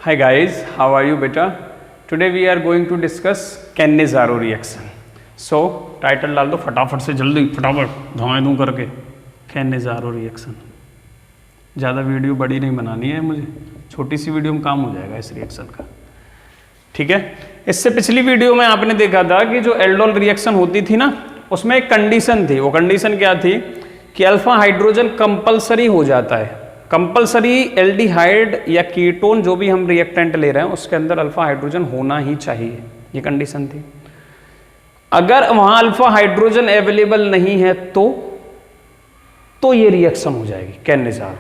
Hi guys, how are you beta? Today we are going to discuss Cannizzaro reaction. So title डाल दो फटाफट से, जल्दी फटाफट धुआं दूं करके। Cannizzaro reaction। ज़्यादा वीडियो बड़ी नहीं बनानी है मुझे, छोटी सी वीडियो में काम हो जाएगा इस रिएक्शन का, ठीक है। इससे पिछली वीडियो में आपने देखा था कि जो एल्डोल रिएक्शन होती थी ना, उसमें एक कंडीशन थी। वो कंडीशन क्या थी कि अल्फा हाइड्रोजन कंपलसरी हो जाता है। कंपलसरी एल्डिहाइड या कीटोन जो भी हम रिएक्टेंट ले रहे हैं उसके अंदर अल्फा हाइड्रोजन होना ही चाहिए, ये कंडीशन थी। अगर वहां अल्फा हाइड्रोजन अवेलेबल नहीं है तो ये रिएक्शन हो जाएगी कैन्निज़ारो।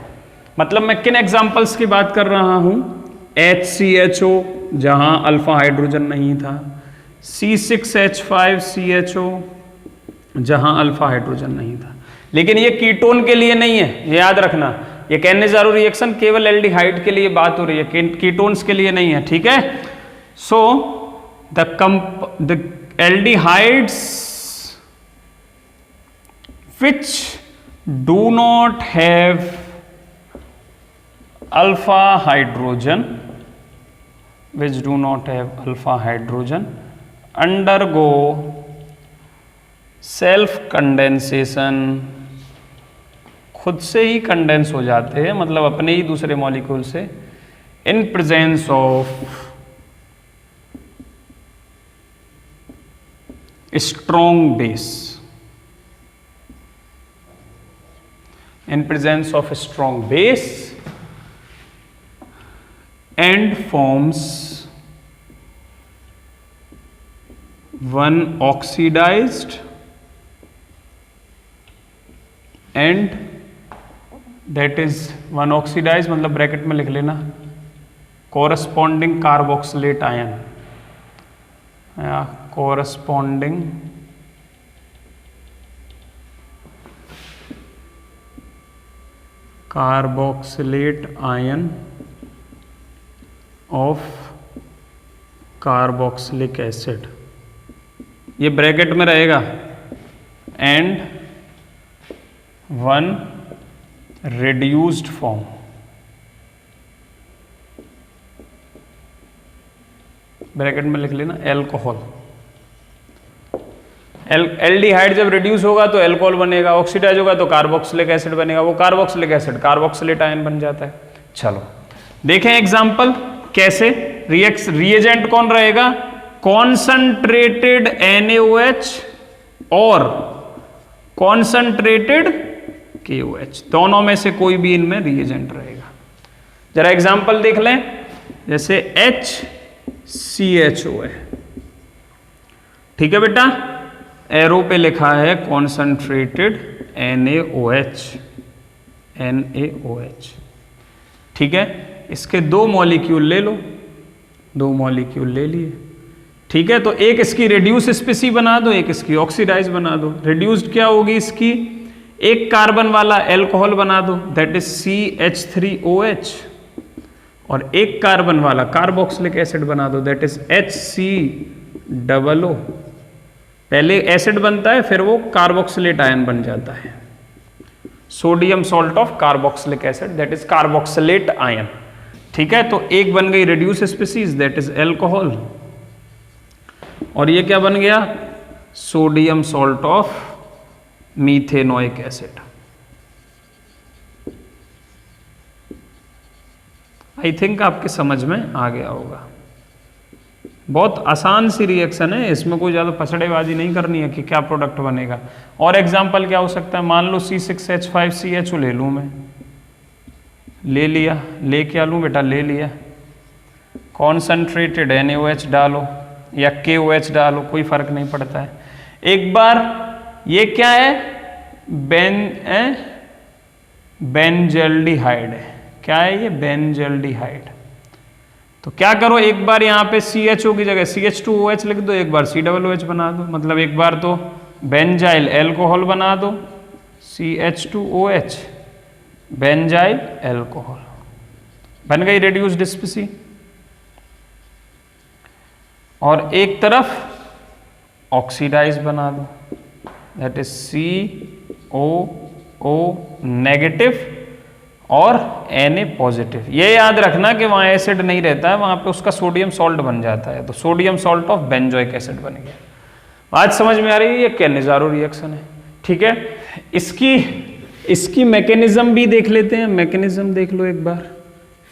मतलब मैं किन एग्जांपल्स की बात कर रहा हूं, HCHO जहां अल्फा हाइड्रोजन नहीं था, C6H5CHO जहां अल्फा हाइड्रोजन नहीं था। लेकिन ये कीटोन के लिए नहीं है, ये याद रखना। ये कैन्निज़ारो रिएक्शन केवल एल्डिहाइड के लिए बात हो रही है, कीटोन्स के लिए नहीं है, ठीक है। So the aldehydes which do not have alpha hydrogen undergo self condensation, खुद से ही कंडेंस हो जाते हैं, मतलब अपने ही दूसरे मॉलिक्यूल से, in presence of strong base, and forms one oxidized and that is one oxidize, मतलब ब्रैकेट में लिख लेना, corresponding carboxylate ion, corresponding carboxylate ion of carboxylic acid, ये ब्रैकेट में रहेगा, and one reduced form, bracket में लिख लेना, एल्कोहल। एल्डिहाइड जब रिड्यूस होगा तो एल्कोहल बनेगा, ऑक्सीडाइज होगा तो कार्बोक्सिलिक एसिड बनेगा, वो कार्बोक्सिलिक एसिड कार्बोक्सिलेट आयन बन जाता है। चलो देखें एग्जांपल कैसे। रिएजेंट कौन रहेगा, कॉन्संट्रेटेड NaOH और कॉन्संट्रेटेड KOH, दोनों में से कोई भी इनमें रिएजेंट रहेगा। जरा एग्जांपल देख लें, जैसे HCHO है, ठीक है बेटा, एरो पे लिखा है कॉन्संट्रेटेड NaOH, ठीक है। इसके दो मॉलिक्यूल ले लो, दो मॉलिक्यूल ले लिए, ठीक है। तो एक इसकी रिड्यूस स्पीसी बना दो, एक इसकी ऑक्सीडाइज बना दो। रिड्यूस्ड क्या होगी इसकी, एक कार्बन वाला एल्कोहल बना दो, दैट इज CH3OH, और एक कार्बन वाला कार्बोक्सिलिक एसिड बना दो, दैट इज HCOO। पहले एसिड बनता है फिर वो कार्बोक्सिलेट आयन बन जाता है, sodium salt of carboxylic acid, that is carboxylate ion, ठीक है। तो एक बन गई reduce species, that is alcohol, और ये क्या बन गया, sodium salt of methanoic acid. I think आपके समझ में आ गया होगा। बहुत आसान सी रिएक्शन है, इसमें कोई ज़्यादा पछड़ेबाजी नहीं करनी है कि क्या प्रोडक्ट बनेगा। और एग्जांपल क्या हो सकता है, मान लो C6H5CHO ले लूँ मैं, ले लिया, ले क्या लूँ बेटा, ले लिया, कॉन्संट्रेटेड NaOH डालो या KOH डालो, कोई फर्क नहीं पड़ता है। एक बार ये क्या है, बेंजल्डिहाइड है, क्या है ये, बेंजल्डिहाइड। तो क्या करो, एक बार यहाँ पे CHO की जगह CH2OH लिख दो, एक बार COOH बना दो, मतलब एक बार तो बेंजाइल एल्कोहल बना दो, CH2OH, बेंजाइल एल्कोहल, बन गई रिड्यूस्ड स्पीसी। और एक तरफ ऑक्सीडाइज बना दो, दैट इज COO नेगेटिव और Na पॉजिटिव। ये याद रखना कि वहाँ एसिड नहीं रहता है, वहाँ पे उसका सोडियम सॉल्ट बन जाता है, तो sodium salt of benzoic acid बन गया। आज समझ में आ रही है ये कैनिज़ारो रिएक्शन है, ठीक है। इसकी मैकेनिज्म भी देख लेते हैं, मैकेनिज्म देख लो एक बार,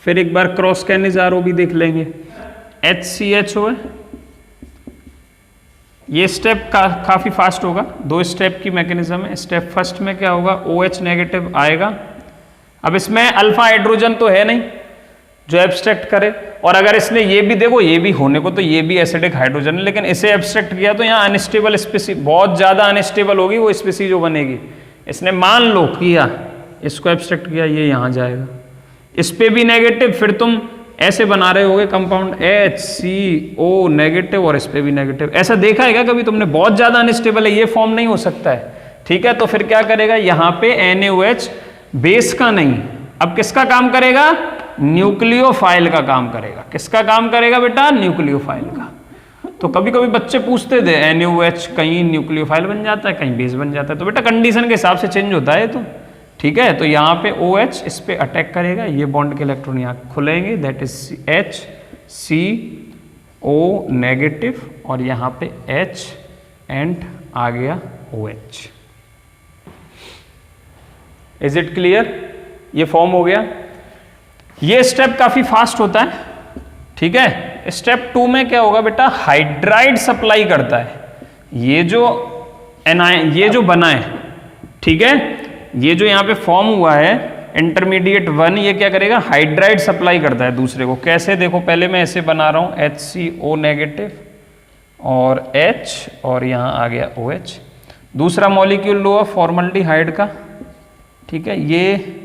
फिर एक बार क्रॉस कैनिज़ारो भी देख लेंगे। HCHO है, ये स्टेप काफी फास्ट होगा, 2 स्टेप की मैकेनिज्म है। स्टेप फर्स्ट में क्या होगा, OH नेगेटिव आएगा। अब इसमें अल्फा हाइड्रोजन तो है नहीं जो एब्स्ट्रैक्ट करे, और अगर इसने ये भी देखो, ये भी होने को तो ये भी एसिडिक हाइड्रोजन है, लेकिन इसे एब्स्ट्रैक्ट किया तो यहाँ अनस्टेबल स्पीसी, बहुत ज्यादा अनस्टेबल होगी वो स्पीसी जो बनेगी। इसने मान लो किया, इसको एब्स्ट्रैक्ट किया, ये यहाँ जाएगा, इस पे भी नेगेटिव, फिर तुम ऐसे बना रहे होगे कंपाउंड HCO नेगेटिव, और इस पे भी नेगेटिव। ऐसा देखा है क्या कभी तुमने? बहुत ज्यादा अनस्टेबल है, ये फॉर्म नहीं हो सकता है, ठीक है। तो फिर क्या करेगा, यहाँ पे NaOH बेस का नहीं, अब किसका काम करेगा, न्यूक्लियोफाइल का काम करेगा। किसका काम करेगा बेटा, न्यूक्लियोफाइल का। तो कभी कभी बच्चे पूछते थे NaOH कहीं न्यूक्लियोफाइल बन जाता है, कहीं बेस बन जाता है, तो बेटा कंडीशन के हिसाब से चेंज होता है, तो ठीक है। तो यहाँ पे OH इस पे अटैक करेगा, ये बॉन्ड के इलेक्ट्रॉन यहाँ खुलेंगे, दैट इज HCO नेगेटिव, और यहाँ पे H एंड आ गया OH। Is it clear? ये फॉर्म हो गया। ये स्टेप काफी फास्ट होता है, ठीक है। स्टेप 2 में क्या होगा बेटा, हाइड्राइड सप्लाई करता है। ये जो बना है, ठीक है, ये जो यहाँ पे फॉर्म हुआ है इंटरमीडिएट 1, ये क्या करेगा, हाइड्राइड सप्लाई करता है दूसरे को। कैसे, देखो पहले मैं ऐसे बना रहा हूं, HCO नेगेटिव और H, और यहाँ आ गया OH। दूसरा मॉलिक्यूल लो फॉर्मल्डिहाइड का, ठीक है, ये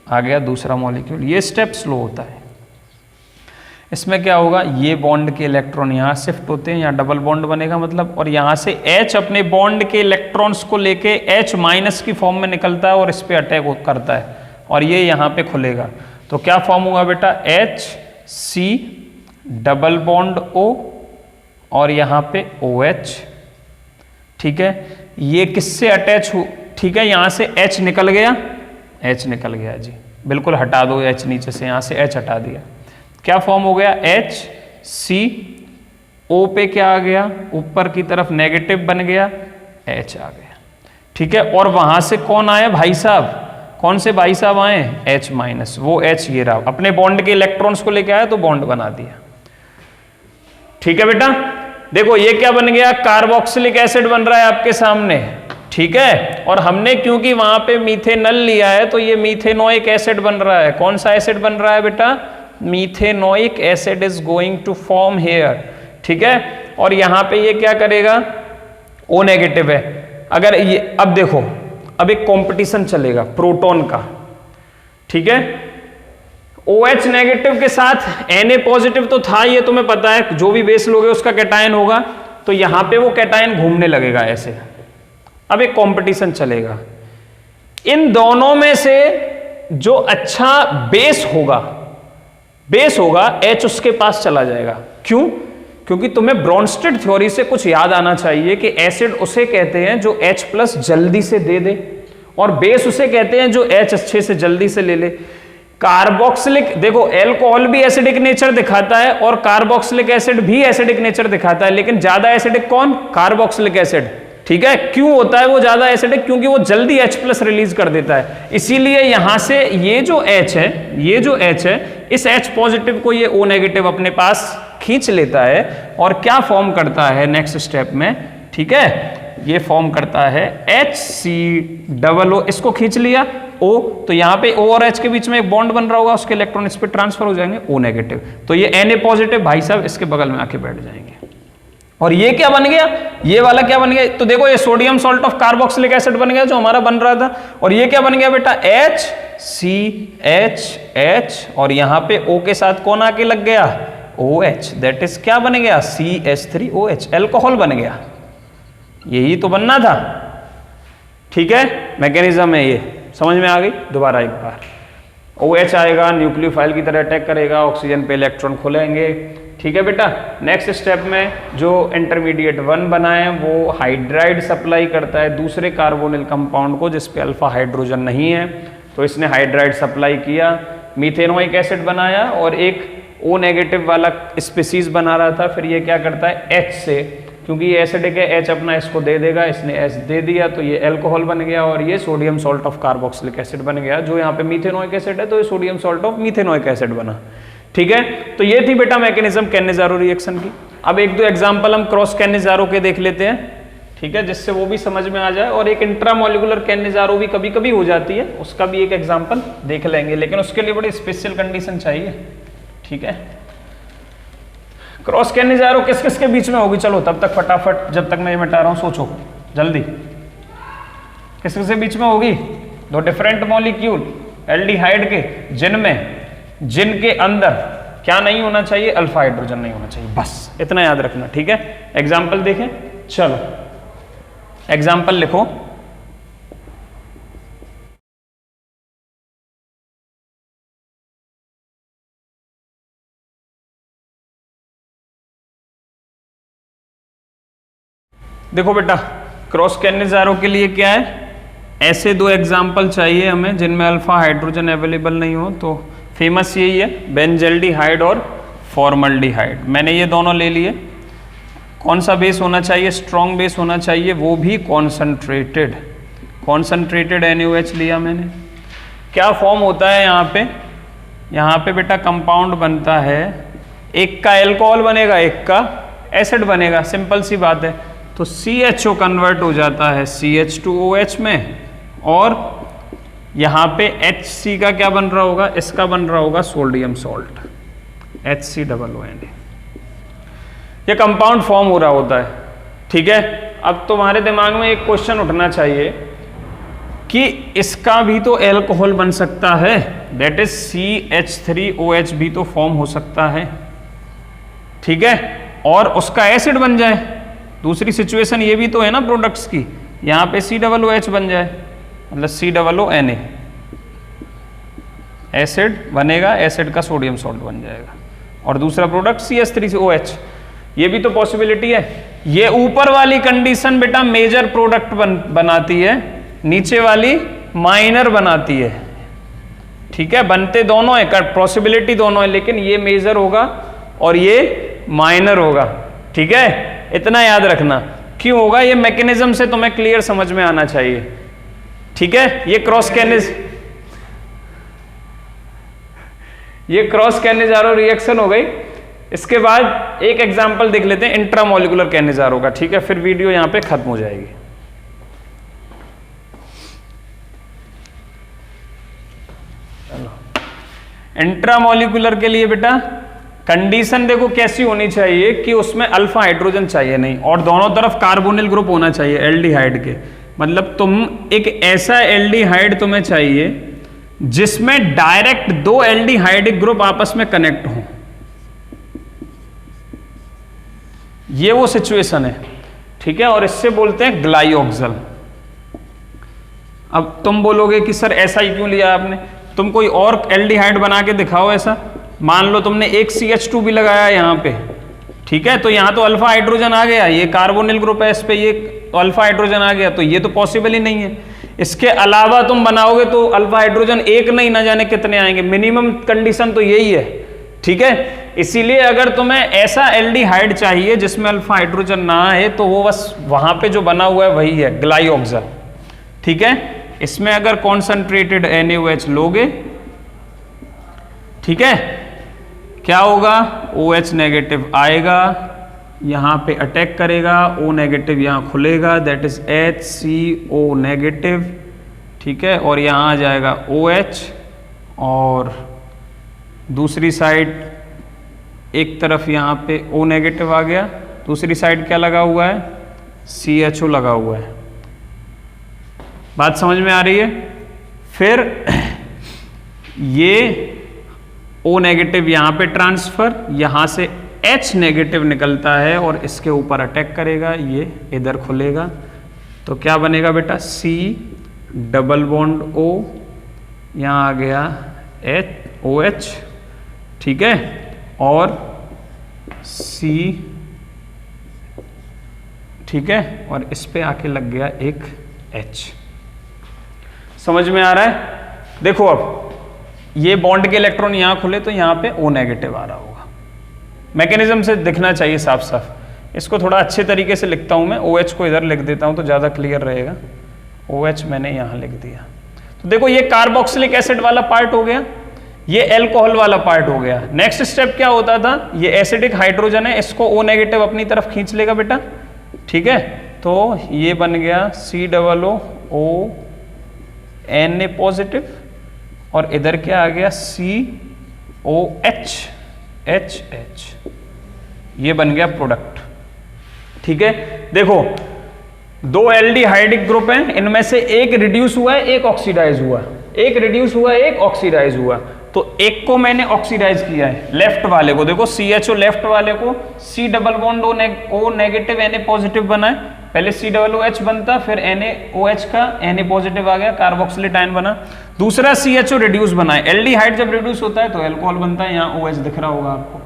आ गया दूसरा मॉलिक्यूल। ये स्टेप स्लो होता है। इसमें क्या होगा, ये बॉन्ड के इलेक्ट्रॉन यहाँ शिफ्ट होते हैं, यहाँ डबल बॉन्ड बनेगा मतलब, और यहाँ से H अपने बॉन्ड के इलेक्ट्रॉन्स को लेके H माइनस की फॉर्म में निकलता है और इस पे अटैक करता है, और ये यहाँ पे खुलेगा। तो क्या फॉर्म हुआ बेटा, HC डबल बॉन्ड O और यहाँ पे OH, ठीक है। ये किससे अटैच हो, ठीक है, यहाँ से H निकल गया, H निकल गया जी, बिल्कुल हटा दो H नीचे से, यहाँ से H हटा दिया। क्या फॉर्म हो गया, HCO पे क्या आ गया, ऊपर की तरफ नेगेटिव बन गया, H आ गया, ठीक है। और वहां से कौन आया भाई साहब, कौन से भाई साहब आए, H माइनस, वो H ये रहा, अपने बॉन्ड के इलेक्ट्रॉन्स को लेके आया तो बॉन्ड बना दिया, ठीक है बेटा। देखो ये क्या बन गया, कार्बोक्सिलिक एसिड बन रहा है आपके सामने, ठीक है। और हमने क्योंकि वहां पे मीथेनल लिया है तो ये मीथेनोइक एसिड बन रहा है। कौन सा एसिड बन रहा है बेटा, methanoic acid is going to form here, ठीक है। और यहां पे ये क्या करेगा, O नेगेटिव है। अगर ये, अब देखो, अब एक कंपटीशन चलेगा प्रोटॉन का, ठीक है। OH नेगेटिव के साथ Na पॉजिटिव तो था, ये तुम्हें पता है, जो भी बेस लोगे उसका कैटायन होगा, तो यहां पे वो कैटायन घूमने लगेगा ऐसे। अब एक कंपटीशन चलेगा, इन दोनों में से जो अच्छा बेस होगा H उसके पास चला जाएगा। क्यों? क्योंकि तुम्हें ब्रॉन्स्टेड थ्योरी से कुछ याद आना चाहिए कि एसिड उसे कहते हैं जो H प्लस जल्दी से दे दे, और बेस उसे कहते हैं जो H अच्छे से जल्दी से ले ले। कार्बोक्सिलिक, देखो एल्कोहल भी एसिडिक नेचर दिखाता है और कार्बोक्सिलिक एसिड भी एसिडिक नेचर दिखाता है, लेकिन ज्यादा एसिडिक कौन, कार्बोक्सिलिक एसिड, ठीक है। क्यों होता है वो ज्यादा एसिडिक, क्योंकि वो जल्दी H प्लस रिलीज कर देता है। इसीलिए यहां से ये जो H है, इस H पॉजिटिव को ये O नेगेटिव अपने पास खींच लेता है, और क्या फॉर्म करता है नेक्स्ट स्टेप में, ठीक है, ये फॉर्म करता है HCOO, इसको खींच लिया O, तो यहाँ पे O और H के बीच में एक बॉन्ड बन रहा होगा, उसके इलेक्ट्रॉन इस पे ट्रांसफर हो जाएंगे O नेगेटिव, तो ये Na पॉजिटिव भाई साहब इसके बगल में आके बैठ जाएंगे। और ये क्या बन गया, ये वाला क्या बन गया, तो देखो ये sodium salt of carboxylic acid बन गया जो हमारा बन रहा था, और ये क्या बन गया बेटा, HCH, और यहाँ पे O के साथ कौन आके लग गया, OH, दैट इज क्या बन गया, CH3OH, एल्कोहल बन गया। यही तो बनना था, ठीक है। मैकेनिज्म है ये, समझ में आ गई। दोबारा एक बार, OH आएगा, न्यूक्लियोफाइल की तरह अटैक करेगा, ऑक्सीजन पे इलेक्ट्रॉन खुलेंगे, ठीक है बेटा। नेक्स्ट स्टेप में जो इंटरमीडिएट 1 बना है वो हाइड्राइड सप्लाई करता है दूसरे कार्बोनिल कंपाउंड को जिसपे अल्फा हाइड्रोजन नहीं है, तो इसने हाइड्राइड सप्लाई किया, मीथेनोइक एसिड बनाया और एक O नेगेटिव वाला स्पीसीज बना रहा था। फिर ये क्या करता है H से, क्योंकि ये एसिडिक है, H अपना इसको दे देगा, इसने H दे दिया तो ये अल्कोहल बन गया और ये sodium salt of carboxylic acid बन गया। जो यहाँ पे मीथेनोइक एसिड है तो ये sodium salt of methanoic acid बना। ठीक है, तो ये थी बेटा मैकेनिज्म कैन्निज़ारो रिएक्शन की। अब एक दो एग्जाम्पल हम क्रॉस कैन्निज़ारो के देख लेते हैं, ठीक है, जिससे वो भी समझ में आ जाए। और एक इंट्रामोलिकुलर कैन्निज़ारो भी कभी कभी हो जाती है, उसका भी एक एग्जाम्पल देख लेंगे, लेकिन उसके लिए बड़ी स्पेशल कंडीशन चाहिए। ठीक है, क्रॉस कैन्निज़ारो किस किस के बीच में होगी, चलो तब तक फटाफट, जब तक मैं ये मिटा रहा हूं सोचो जल्दी, किस किस के बीच में होगी? दो डिफरेंट मॉलिक्यूल एल्डिहाइड के, जिनके अंदर क्या नहीं होना चाहिए? अल्फा हाइड्रोजन नहीं होना चाहिए, बस इतना याद रखना। ठीक है, एग्जाम्पल देखें, चलो एग्जाम्पल लिखो। देखो बेटा, क्रॉस कैन्निज़ारो के लिए क्या है, ऐसे दो एग्जाम्पल चाहिए हमें जिनमें अल्फा हाइड्रोजन अवेलेबल नहीं हो। तो फेमस यही है, बेंजल्डिहाइड और फॉर्मल्डिहाइड। मैंने ये दोनों ले लिए। कौन सा बेस होना चाहिए? स्ट्रॉन्ग बेस होना चाहिए, वो भी कॉन्सनट्रेटेड NaOH लिया मैंने। क्या फॉर्म होता है यहाँ पे बेटा कंपाउंड बनता है, एक का एल्कोहल बनेगा, एक का एसिड बनेगा, सिंपल सी बात है। तो CHO कन्वर्ट हो जाता है CH2OH में, और यहाँ पे HC का क्या बन रहा होगा? इसका बन रहा होगा सोडियम सॉल्ट, HCOONA। ये कंपाउंड फॉर्म हो रहा होता है। ठीक है, अब तुम्हारे दिमाग में एक क्वेश्चन उठना चाहिए कि इसका भी तो एल्कोहल बन सकता है, दैट इज CH3OH भी तो फॉर्म हो सकता है। ठीक है, और उसका एसिड बन जाए। दूसरी सिचुएशन ये भी तो है ना प्रोडक्ट्स की, यहाँ पे COOH बन जाए, मतलब COONA, एसिड बनेगा, एसिड का सोडियम सॉल्ट बन जाएगा, और दूसरा प्रोडक्ट CH3OH, ये भी तो पॉसिबिलिटी है। ये ऊपर वाली कंडीशन बेटा मेजर प्रोडक्ट बनाती है, नीचे वाली माइनर बनाती है। ठीक है, बनते दोनों है, पॉसिबिलिटी दोनों है, लेकिन ये मेजर होगा और ये माइनर होगा। ठीक है, इतना याद रखना। क्यों होगा? ये मैकेनिज्म से तुम्हें क्लियर समझ में आना चाहिए। ठीक है, ये क्रॉस कैन्निज़ारो रिएक्शन हो गई। इसके बाद एक एग्जांपल देख लेते हैं इंट्रामोलिकुलर कैन्निज़ारो का। ठीक है, फिर वीडियो यहां पे खत्म हो जाएगी। चलो, इंट्रामोलिकुलर के लिए बेटा कंडीशन देखो कैसी होनी चाहिए कि उसमें अल्फा हाइड्रोजन चाहिए नहीं, और दोनों तरफ कार्बोनिल ग्रुप होना चाहिए एल्डिहाइड के। मतलब तुम एक ऐसा एल्डिहाइड तुम्हें चाहिए जिसमें डायरेक्ट दो एल्डिहाइडिक ग्रुप आपस में कनेक्ट हों। ये वो सिचुएशन है। ठीक है, और इससे बोलते हैं ग्लाइओक्सल। अब तुम बोलोगे कि सर ऐसा ही क्यों लिया आपने? तुम कोई और एल्डिहाइड बना के दिखाओ ऐसा। मान लो तुमने एक CH2 भी लगाया यहाँ पे, ठीक है, तो यहाँ तो अल्फा हाइड्रोजन आ गया, ये कार्बोनिल ग्रुप है, इस पे ये अल्फा हाइड्रोजन आ गया, तो ये तो पॉसिबल ही नहीं है। इसके अलावा तुम बनाओगे तो अल्फा हाइड्रोजन एक नहीं, ना जाने कितने आएंगे। मिनिमम कंडीशन तो यही है। ठीक है, इसीलिए अगर तुम्हें ऐसा एल्डिहाइड चाहिए जिसमें अल्फा हाइड्रोजन ना आए, तो वो बस वहां पे जो बना हुआ है वही है, ग्लाइओक्सल। ठीक है, इसमें अगर कॉन्सेंट्रेटेड NaOH लोगे, ठीक है, क्या होगा? OH नेगेटिव आएगा, यहां पे अटैक करेगा, O नेगेटिव यहां खुलेगा, दैट इज HCO नेगेटिव। ठीक है, और यहां आ जाएगा OH, और दूसरी साइड एक तरफ यहाँ पे O नेगेटिव आ गया, दूसरी साइड क्या लगा हुआ है? CHO लगा हुआ है। बात समझ में आ रही है? फिर ये O नेगेटिव यहाँ पे ट्रांसफर, यहाँ से H नेगेटिव निकलता है और इसके ऊपर अटैक करेगा, ये इधर खुलेगा, तो क्या बनेगा बेटा? C डबल बॉन्ड O, यहाँ आ गया OH। ठीक है, और C, ठीक है, और इस पे आके लग गया एक H। समझ में आ रहा है? देखो अब ये बॉन्ड के इलेक्ट्रॉन यहाँ खुले तो यहाँ पे O नेगेटिव आ रहा होगा। मैकेनिज्म से दिखना चाहिए साफ साफ। इसको थोड़ा अच्छे तरीके से लिखता हूँ मैं, OH को इधर लिख देता हूँ तो ज़्यादा क्लियर रहेगा। OH मैंने यहाँ लिख दिया। तो देखो ये कार्बोक्सिलिक एसिड वाला पार्ट हो गया, ये एल्कोहल वाला पार्ट हो गया। नेक्स्ट स्टेप क्या होता था, ये एसिडिक हाइड्रोजन है, इसको O नेगेटिव अपनी तरफ खींच लेगा बेटा, ठीक है। तो ये बन गया COO Na पॉजिटिव और इधर क्या आ गया COH HH, ये बन गया प्रोडक्ट, ठीक है। देखो दो एल्डिहाइडिक ग्रुप हैं, इनमें से एक रिड्यूस हुआ है, एक ऑक्सीडाइज हुआ, एक रिड्यूस हुआ, एक ऑक्सीडाइज हुआ। तो एक को मैंने ऑक्सीडाइज किया है, लेफ्ट वाले को देखो CHO लेफ्ट वाले को C double bond O negative Na positive बना है, पहले COOH बनता, फिर NaOH का Na पॉजिटिव आ गया, कार्बोक्सिलेट आयन बना। दूसरा CHO रिड्यूस बना है, एल्डिहाइड जब रिड्यूस होता है तो एल्कोहल बनता है, यहाँ OH दिख रहा होगा आपको,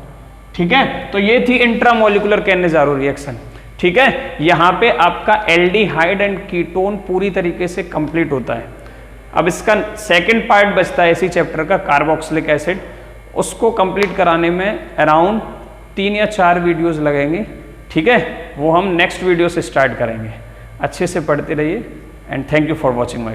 ठीक है। तो ये थी इंट्रामोलिकुलर कैनेजारो रिएक्शन, ठीक है। यहाँ पे आपका एल्डिहाइड एंड कीटोन पूरी तरीके से कंप्लीट होता है। अब इसका सेकंड पार्ट बचता है इसी चैप्टर का, कार्बोक्सिलिक एसिड, उसको कंप्लीट कराने में अराउंड 3 या 4 वीडियोस लगेंगे, ठीक है। वो हम नेक्स्ट वीडियो से स्टार्ट करेंगे। अच्छे से पढ़ते रहिए and thank you for watching my video.